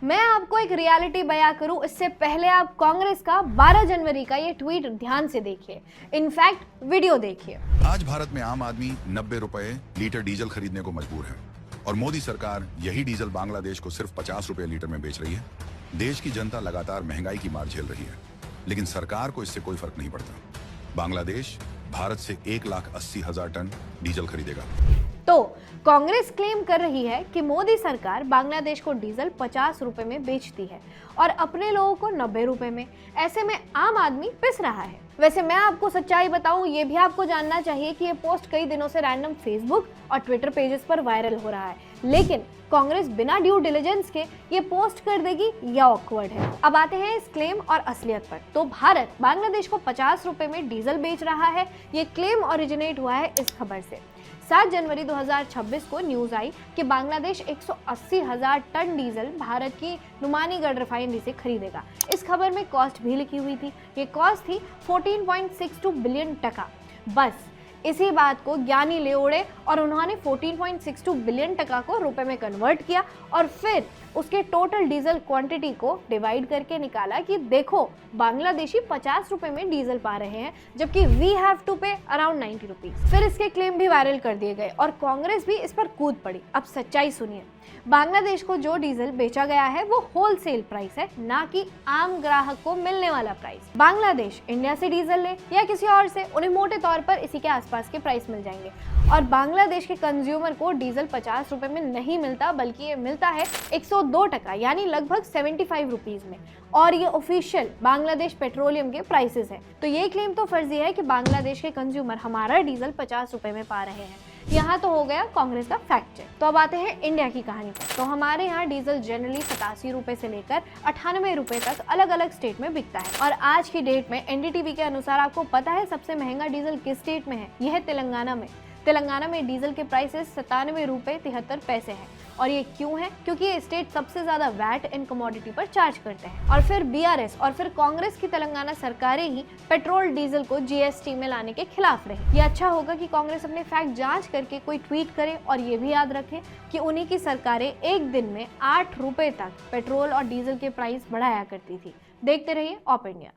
मैं आपको एक रियलिटी बयां करूं इससे पहले आप कांग्रेस का 12 जनवरी का ये ट्वीट ध्यान से देखिए, इनफैक्ट वीडियो देखिए। आज भारत में आम आदमी 90 रुपए लीटर डीजल खरीदने को मजबूर है और मोदी सरकार यही डीजल बांग्लादेश को सिर्फ 50 रुपए लीटर में बेच रही है। देश की जनता लगातार महंगाई की मार झेल रही है, लेकिन सरकार को इससे कोई फर्क नहीं पड़ता। बांग्लादेश भारत से 1,80,000 टन डीजल खरीदेगा। तो कांग्रेस क्लेम कर रही है कि मोदी सरकार बांग्लादेश को डीजल 50 रुपए में बेचती है और अपने लोगों को 90 रुपए में। ऐसे में आम आदमी पिस रहा है। वैसे मैं आपको सच्चाई बताऊं, ये भी आपको जानना चाहिए कि ये पोस्ट कई दिनों से रैंडम फेसबुक और ट्विटर पेजेस पर वायरल हो रहा है, लेकिन कांग्रेस बिना ड्यू डिलिजेंस के ये पोस्ट कर देगी, या ऑकवर्ड है। अब आते हैं इस क्लेम और असलियत पर। तो भारत बांग्लादेश को 50 रुपए में डीजल बेच रहा है, ये क्लेम ओरिजिनेट हुआ है इस खबर से। 7 जनवरी 2026 को न्यूज आई कि बांग्लादेश 180,000 टन डीजल भारत की नुमानीगढ़ रिफाइनरी से खरीदेगा। इस खबर में कॉस्ट भी लिखी हुई थी। ये कॉस्ट थी 14.62 बिलियन टका। बस इसी बात को ज्ञानी ले उड़े और उन्होंने 14.62 बिलियन टका को रुपए में कन्वर्ट किया और फिर उसके टोटल डीजल क्वांटिटी को डिवाइड करके निकाला कि देखो बांग्लादेशी 50 रुपए में डीजल पा रहे हैं, जबकि वी हैव टू पे अराउंड 90 रुपीज। फिर इसके क्लेम भी वायरल कर दिए गए और कांग्रेस भी इस पर कूद पड़ी। अब सच्चाई सुनिए, बांग्लादेश को जो डीजल बेचा गया है वो होलसेल प्राइस है, ना कि आम ग्राहक को मिलने वाला प्राइस। बांग्लादेश इंडिया से डीजल ले या किसी और से, उन्हें मोटे तौर पर इसी के आसपास के प्राइस मिल जाएंगे और बांग्लादेश के कंज्यूमर को डीजल 50 रुपए में नहीं मिलता, बल्कि ये मिलता है 102 टका यानी लगभग 75 रुपीज में। और ये ऑफिशियल बांग्लादेश पेट्रोलियम के प्राइसेस है। तो ये क्लेम तो फर्जी है कि बांग्लादेश के कंज्यूमर हमारा डीजल 50 रुपए में पा रहे हैं। यहाँ तो हो गया कांग्रेस का फैक्ट चेक। तो अब आते हैं इंडिया की कहानी पर। तो हमारे यहाँ डीजल जनरली 87 रुपए से लेकर 98 रुपए तक अलग अलग स्टेट में बिकता है और आज की डेट में एनडीटीवी के अनुसार आपको पता है सबसे महंगा डीजल किस स्टेट में है? यह है तेलंगाना में। तेलंगाना में डीजल के प्राइसेस 97 रुपए 73 पैसे हैं। और ये क्यों है? क्योंकि ये स्टेट सबसे ज्यादा वैट इन कमोडिटी पर चार्ज करते हैं। और फिर बीआरएस और फिर कांग्रेस की तेलंगाना सरकारें ही पेट्रोल डीजल को जीएसटी में लाने के खिलाफ रही। ये अच्छा होगा कि कांग्रेस अपने फैक्ट जांच करके कोई ट्वीट करे और ये भी याद रखे कि उन्हीं की सरकारें एक दिन में 8 रुपए तक पेट्रोल और डीजल के प्राइस बढ़ाया करती थी। देखते रहिए ऑप इंडिया।